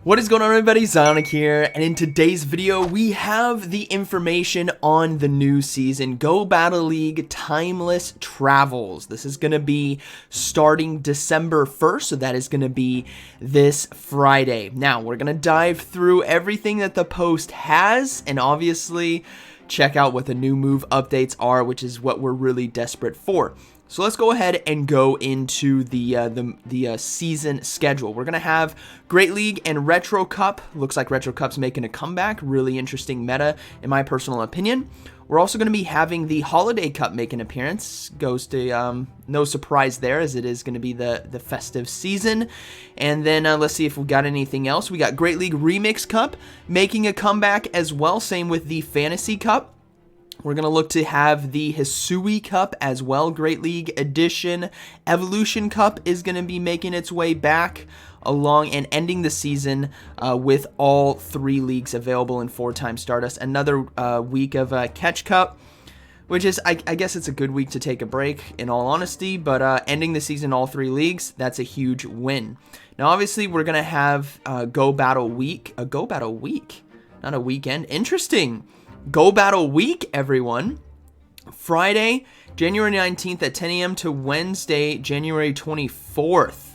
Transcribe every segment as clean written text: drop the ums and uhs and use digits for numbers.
What is going on, everybody? ZyoniK here, and in today's video we have the information on the new season, Go Battle League Timeless Travels. This is going to be starting December 1st, so that is going to be this Friday. Now, we're going to dive through everything that the post has, and obviously check out what the new move updates are, which is what we're really desperate for. So let's go ahead and go into the season schedule. We're going to have Great League and Retro Cup. Looks like Retro Cup's making a comeback. Really interesting meta, in my personal opinion. We're also going to be having the Holiday Cup make an appearance. Goes to no surprise there, as it is going to be the festive season. And then let's see if we got anything else. We got Great League Remix Cup making a comeback as well. Same with the Fantasy Cup. We're going to look to have the Hisui Cup as well, Great League Edition. Evolution Cup is going to be making its way back along and ending the season with all 3 leagues available in 4-time Stardust. Another week of Catch Cup, which is, I guess it's a good week to take a break, in all honesty, but ending the season all 3 leagues, that's a huge win. Now, obviously, we're going to have Go Battle Week, not a weekend. Interesting. Go Battle Week, everyone. Friday, January 19th at 10 a.m. to Wednesday, January 24th.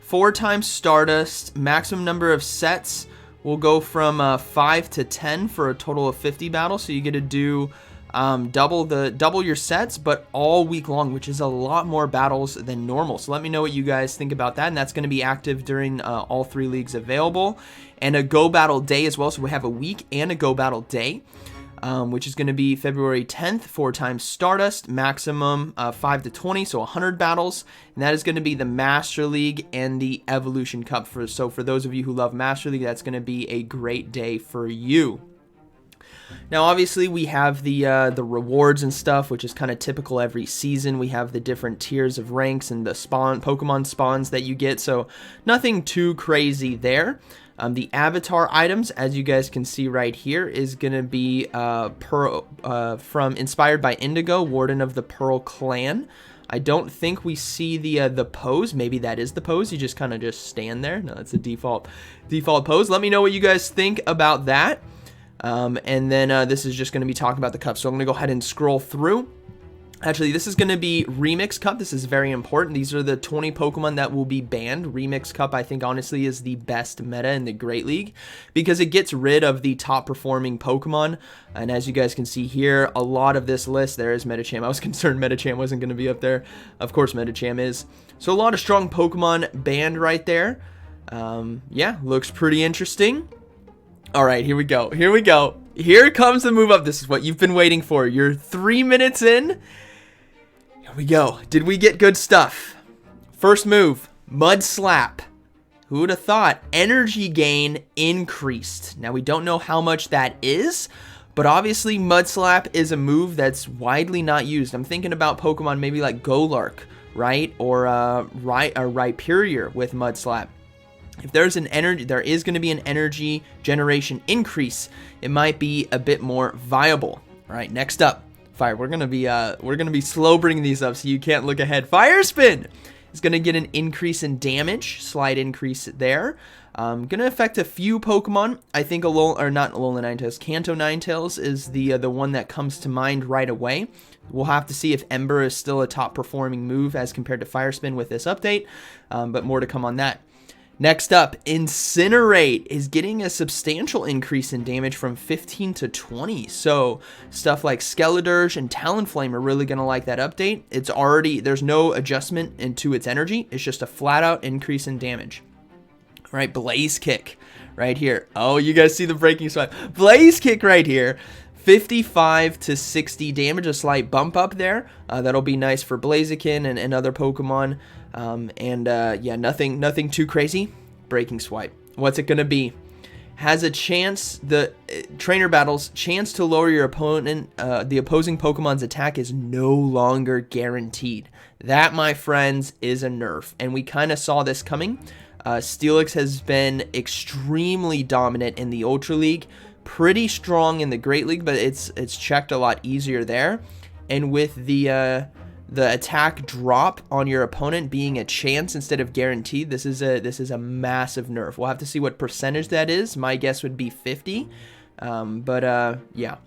4-time Stardust. Maximum number of sets will go from 5 to 10 for a total of 50 battles. So you get to do double your sets, but all week long, which is a lot more battles than normal. So let me know what you guys think about that. And that's going to be active during all 3 leagues available. And a Go Battle Day as well. So we have a week and a Go Battle Day. Which is going to be February 10th, 4-time Stardust, maximum 5 to 20, so 100 battles, and that is going to be the Master League and the Evolution Cup. So for those of you who love Master League, that's going to be a great day for you. Now, obviously, we have the rewards and stuff, which is kind of typical every season. We have the different tiers of ranks and the Pokemon spawns that you get, so nothing too crazy there. The avatar items, as you guys can see right here, is going to be inspired by Indigo, Warden of the Pearl Clan. I don't think we see the pose. Maybe that is the pose. You just kind of stand there. No, it's a default pose. Let me know what you guys think about that. And then this is just going to be talking about the cup. So I'm going to go ahead and scroll through. Actually, this is going to be Remix Cup. This is very important. These are the 20 Pokemon that will be banned. Remix Cup, I think, honestly, is the best meta in the Great League because it gets rid of the top performing Pokemon. And as you guys can see here, a lot of this list, there is Medicham. I was concerned Medicham wasn't going to be up there. Of course, Medicham is. So a lot of strong Pokemon banned right there. Yeah, looks pretty interesting. All right, here we go. Here comes the move up. This is what you've been waiting for. You're 3 minutes in. Here we go. Did we get good stuff? First move, Mud Slap. Who would have thought? Energy gain increased. Now, we don't know how much that is, but obviously Mud Slap is a move that's widely not used. I'm thinking about Pokemon maybe like Golark, right? Or Rhyperior with Mud Slap. If there's an energy, there is going to be an energy generation increase. It might be a bit more viable. All right, next up, Fire. We're gonna be slow bringing these up so you can't look ahead. Fire Spin is gonna get an increase in damage, slight increase there. Gonna affect a few Pokemon. I think Kanto Ninetales is the one that comes to mind right away. We'll have to see if Ember is still a top performing move as compared to Fire Spin with this update, but more to come on that. Next up, Incinerate is getting a substantial increase in damage from 15 to 20. So stuff like Skeledirge and Talonflame are really going to like that update. There's no adjustment into its energy. It's just a flat out increase in damage. All right, Blaze Kick right here. Oh, you guys see the breaking swipe. Blaze Kick right here. 55 to 60 damage, a slight bump up there. That'll be nice for Blaziken and other Pokemon. Yeah, nothing too crazy. Breaking Swipe. What's it going to be? Has a chance, the trainer battles, chance to lower your opponent, the opposing Pokemon's attack is no longer guaranteed. That, my friends, is a nerf. And we kind of saw this coming. Steelix has been extremely dominant in the Ultra League. Pretty strong in the Great League, but it's checked a lot easier there. And with the the attack drop on your opponent being a chance instead of guaranteed. This is a massive nerf. We'll have to see what percentage that is. My guess would be 50. Yeah.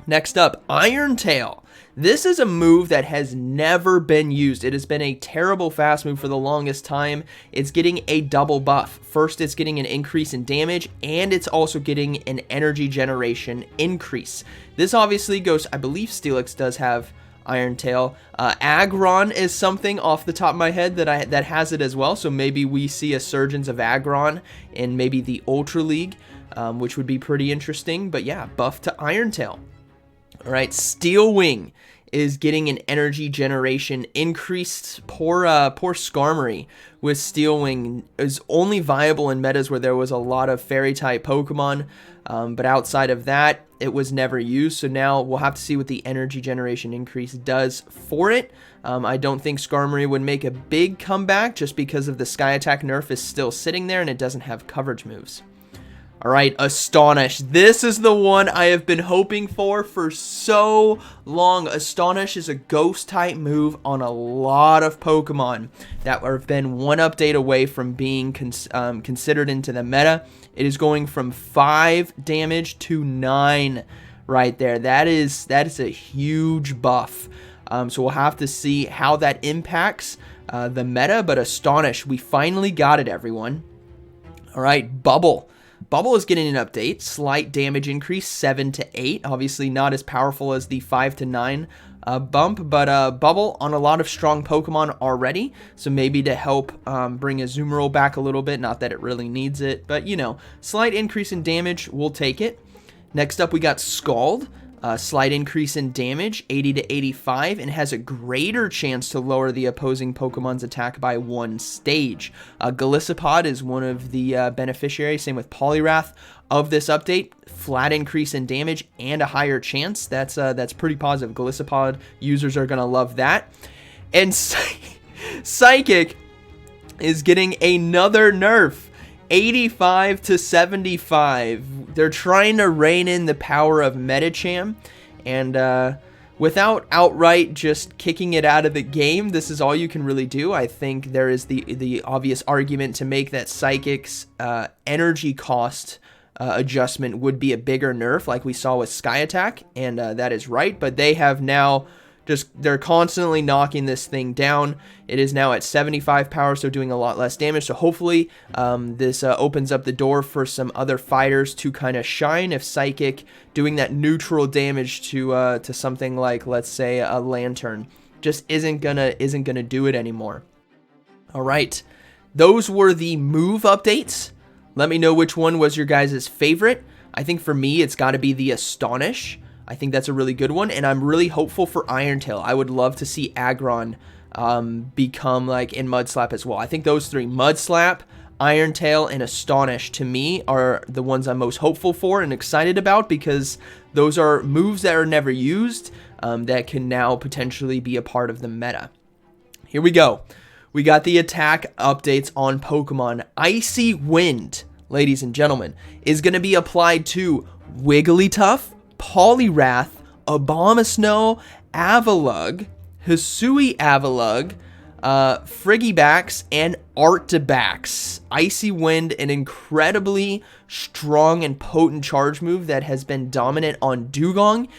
Next up, Iron Tail. This is a move that has never been used. It has been a terrible fast move for the longest time. It's getting a double buff. First, it's getting an increase in damage, and it's also getting an energy generation increase. This obviously goes, I believe Steelix does have Iron Tail. Aggron is something off the top of my head that has it as well, so maybe we see a surgence of Aggron in maybe the Ultra League, which would be pretty interesting. But yeah, buff to Iron Tail. All right, Steel Wing is getting an energy generation increased. Poor Skarmory with Steel Wing is only viable in metas where there was a lot of fairy type Pokemon, but outside of that, it was never used. So now we'll have to see what the energy generation increase does for it. I don't think Skarmory would make a big comeback just because of the Sky Attack nerf is still sitting there and it doesn't have coverage moves. All right, Astonish. This is the one I have been hoping for so long. Astonish is a ghost type move on a lot of Pokemon that have been one update away from being considered into the meta. It is going from 5 damage to 9 right there. That is a huge buff. So we'll have to see how that impacts the meta, but Astonish, we finally got it, everyone. All right, Bubble. Bubble is getting an update, slight damage increase, 7 to 8. Obviously not as powerful as the 5 to 9 bump, but Bubble on a lot of strong Pokemon already. So maybe to help bring Azumarill back a little bit, not that it really needs it, but you know, slight increase in damage, we'll take it. Next up we got Scald. Slight increase in damage, 80 to 85, and has a greater chance to lower the opposing Pokemon's attack by 1 stage. Golisopod is one of the beneficiaries, same with Poliwrath, of this update. Flat increase in damage and a higher chance. That's pretty positive. Golisopod users are going to love that. And Psychic is getting another nerf. 85 to 75. They're trying to rein in the power of Medicham, and without outright just kicking it out of the game, this is all you can really do. I think there is the obvious argument to make that Psychic's energy cost adjustment would be a bigger nerf like we saw with Sky Attack, and that is right, but they have now they're constantly knocking this thing down. It is now at 75 power, so doing a lot less damage. So hopefully this opens up the door for some other fighters to kind of shine. If Psychic doing that neutral damage to something like, let's say, a Lantern just isn't gonna do it anymore. All right, those were the move updates. Let me know which one was your guys' favorite. I think for me, it's got to be the Astonish. I think that's a really good one, and I'm really hopeful for Iron Tail. I would love to see Aggron become like in Mud Slap as well. I think those 3, Mud Slap, Iron Tail, and Astonish, to me are the ones I'm most hopeful for and excited about, because those are moves that are never used that can now potentially be a part of the meta. Here we go. We got the attack updates on Pokemon. Icy Wind, ladies and gentlemen, is going to be applied to Wigglytuff, Poliwrath, Abomasnow, Avalugg, Hisui Avalugg, Frigibax, and Arctibax. Icy Wind, an incredibly strong and potent charge move that has been dominant on Dugong,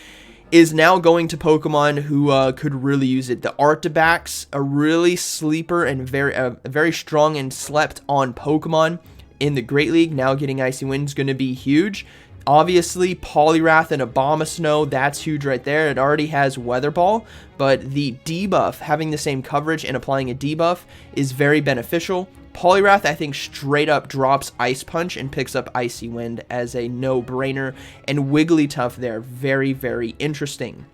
is now going to Pokemon who could really use it. The Arctibax, a really sleeper and very strong and slept on Pokemon in the Great League, now getting Icy Wind is going to be huge. Obviously, Poliwrath and Abomasnow, that's huge right there. It already has Weather Ball, but the debuff, having the same coverage and applying a debuff, is very beneficial. Poliwrath, I think, straight up drops Ice Punch and picks up Icy Wind as a no-brainer. And Wigglytuff there, very, very interesting.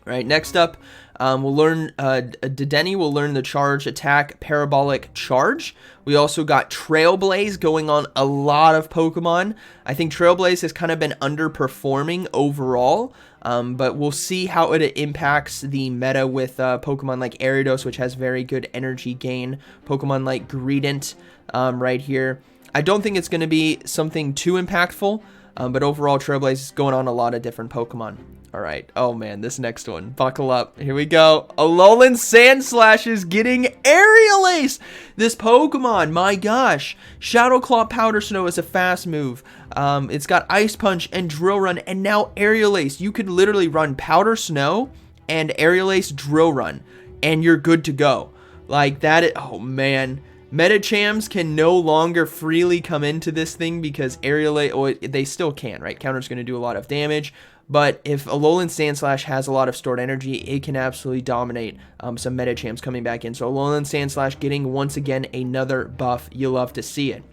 All right, next up, we'll learn, Dedenne will learn the Charge Attack Parabolic Charge. We also got Trailblaze going on a lot of Pokemon. I think Trailblaze has kind of been underperforming overall, but we'll see how it impacts the meta with Pokemon like Ariados, which has very good energy gain. Pokemon like Greedent right here. I don't think it's going to be something too impactful, but overall Trailblaze is going on a lot of different Pokemon. All right. Oh, man, this next one. Buckle up. Here we go. Alolan Sandslash is getting Aerial Ace. This Pokemon, my gosh. Shadow Claw Powder Snow is a fast move. It's got Ice Punch and Drill Run, and now Aerial Ace. You could literally run Powder Snow and Aerial Ace Drill Run, and you're good to go. Like that. Oh, man. Metachams can no longer freely come into this thing because Aerial Ace, oh, they still can, right? Counter's going to do a lot of damage. But if Alolan Sandslash has a lot of stored energy, it can absolutely dominate some Metachams coming back in. So Alolan Sandslash getting, once again, another buff. You love to see it.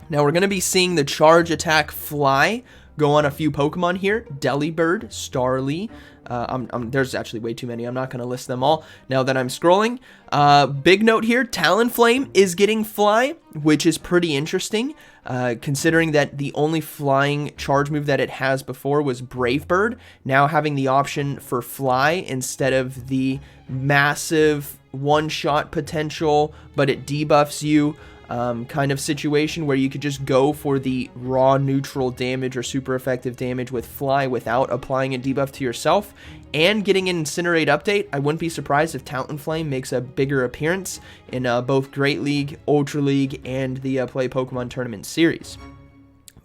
Now we're going to be seeing the Charge Attack Fly go on a few Pokemon here. Delibird, Starly. There's actually way too many. I'm not going to list them all now that I'm scrolling. Big note here, Talonflame is getting Fly, which is pretty interesting. Considering that the only flying charge move that it has before was Brave Bird, now having the option for Fly instead of the massive one-shot potential, but it debuffs you kind of situation where you could just go for the raw neutral damage or super effective damage with Fly without applying a debuff to yourself and getting an Incinerate update. I wouldn't be surprised if Talonflame makes a bigger appearance in both Great League, Ultra League, and the Play Pokemon Tournament series.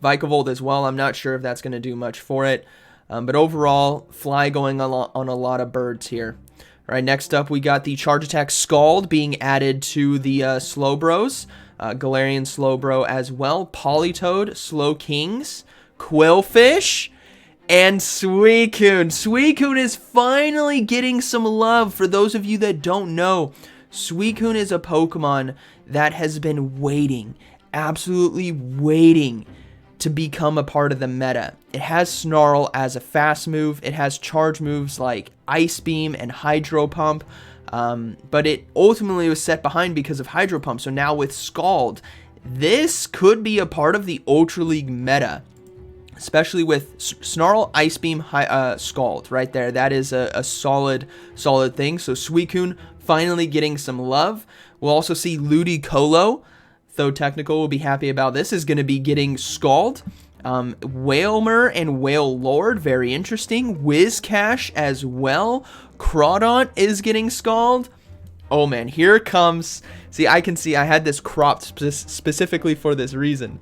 Vikavolt as well, I'm not sure if that's going to do much for it, but overall, Fly going on a lot of birds here. All right, next up we got the Charge Attack Scald being added to the Slowbros. Galarian Slowbro as well. Politoed, Slowkings, Quillfish, and Suicune. Suicune is finally getting some love. For those of you that don't know, Suicune is a Pokemon that has been waiting, absolutely waiting to become a part of the meta. It has Snarl as a fast move. It has charge moves like Ice Beam and Hydro Pump. But it ultimately was set behind because of Hydro Pump. So now with Scald, this could be a part of the Ultra League meta, especially with Snarl, Ice Beam, Scald right there. That is a solid thing. So Suicune finally getting some love. We'll also see Ludicolo, though Technical will be happy about this, is going to be getting Scald. Wailmer and Whale Lord, very interesting. Whiscash as well. Crawdaunt is getting Scald. Oh man, here it comes. See, I had this cropped specifically for this reason.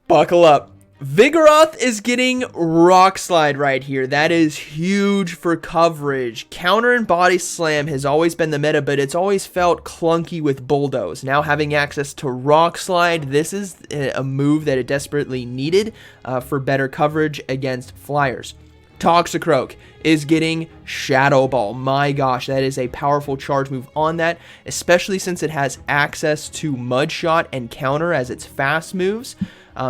Buckle up. Vigoroth is getting Rock Slide right here. That is huge for coverage. Counter and Body Slam has always been the meta, but it's always felt clunky with Bulldoze. Now having access to Rock Slide, this is a move that it desperately needed for better coverage against Flyers. Toxicroak is getting Shadow Ball. My gosh, that is a powerful charge move on that, especially since it has access to Mud Shot and Counter as its fast moves.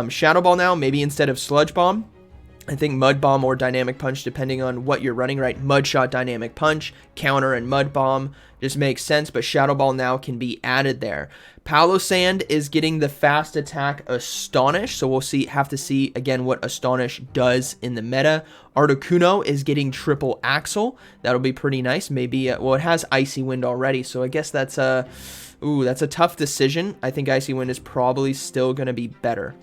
Shadow Ball now, maybe instead of Sludge Bomb. I think Mud Bomb or Dynamic Punch, depending on what you're running, right? Mud Shot, Dynamic Punch, Counter, and Mud Bomb just makes sense, but Shadow Ball now can be added there. Palossand is getting the fast attack Astonish, so we'll have to see again what Astonish does in the meta. Articuno is getting Triple Axle. That'll be pretty nice. Maybe, well, it has Icy Wind already, so I guess that's a tough decision. I think Icy Wind is probably still going to be better.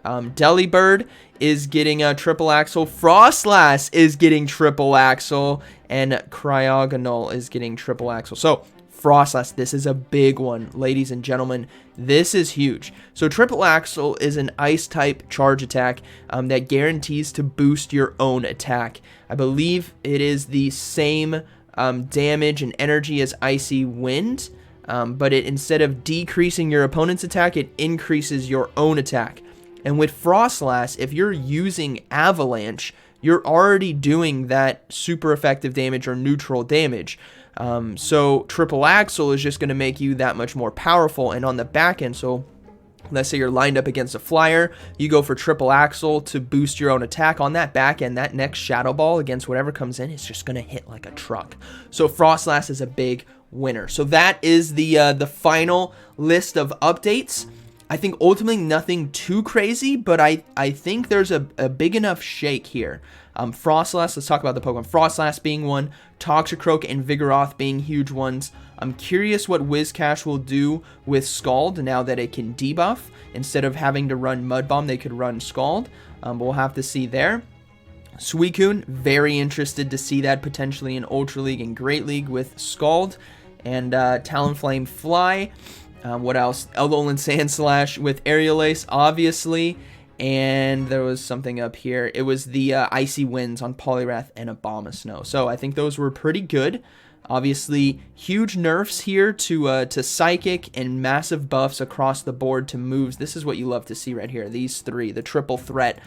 Delibird is getting a Triple Axle. Frostlass is getting Triple Axle. And Cryogonal is getting Triple Axle. So, Frostlass, this is a big one, ladies and gentlemen. This is huge. So, Triple Axle is an Ice-type charge attack that guarantees to boost your own attack. I believe it is the same damage and energy as Icy Wind, but instead of decreasing your opponent's attack, it increases your own attack. And with Frostlass, if you're using Avalanche, you're already doing that super effective damage or neutral damage. So Triple Axle is just going to make you that much more powerful. And on the back end, so let's say you're lined up against a Flyer, you go for Triple Axle to boost your own attack. On that back end, that next Shadow Ball against whatever comes in is just going to hit like a truck. So Frostlass is a big winner. So that is the final list of updates. I think ultimately nothing too crazy, but I think there's a big enough shake here. Frostlass, let's talk about the Pokemon. Frostlass being one, Toxicroak and Vigoroth being huge ones. I'm curious what Whiscash will do with Scald now that it can debuff. Instead of having to run Mud Bomb, they could run Scald. But we'll have to see there. Suicune, very interested to see that potentially in Ultra League and Great League with Scald. And Talonflame Fly. What else? Alolan Sandslash with Aerial Ace, obviously. And there was something up here. It was the Icy Winds on Poliwrath and Abomasnow. So I think those were pretty good. Obviously, huge nerfs here to Psychic and massive buffs across the board to moves. This is what you love to see right here. These three, the triple threat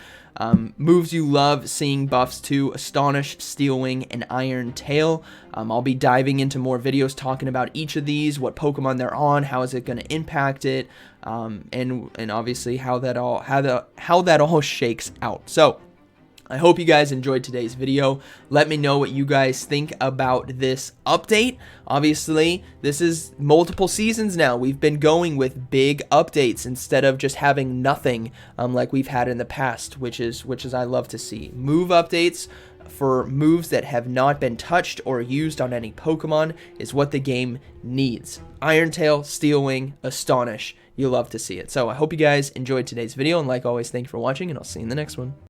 moves you love seeing buffs to Astonish, Steel Wing, and Iron Tail. I'll be diving into more videos talking about each of these, what Pokemon they're on, how is it going to impact it, and obviously how that all shakes out. So I hope you guys enjoyed today's video. Let me know what you guys think about this update. Obviously, this is multiple seasons now. We've been going with big updates instead of just having nothing like we've had in the past, which is I love to see. Move updates for moves that have not been touched or used on any Pokemon is what the game needs. Iron Tail, Steel Wing, Astonish. You love to see it. So I hope you guys enjoyed today's video, and like always, thank you for watching, and I'll see you in the next one.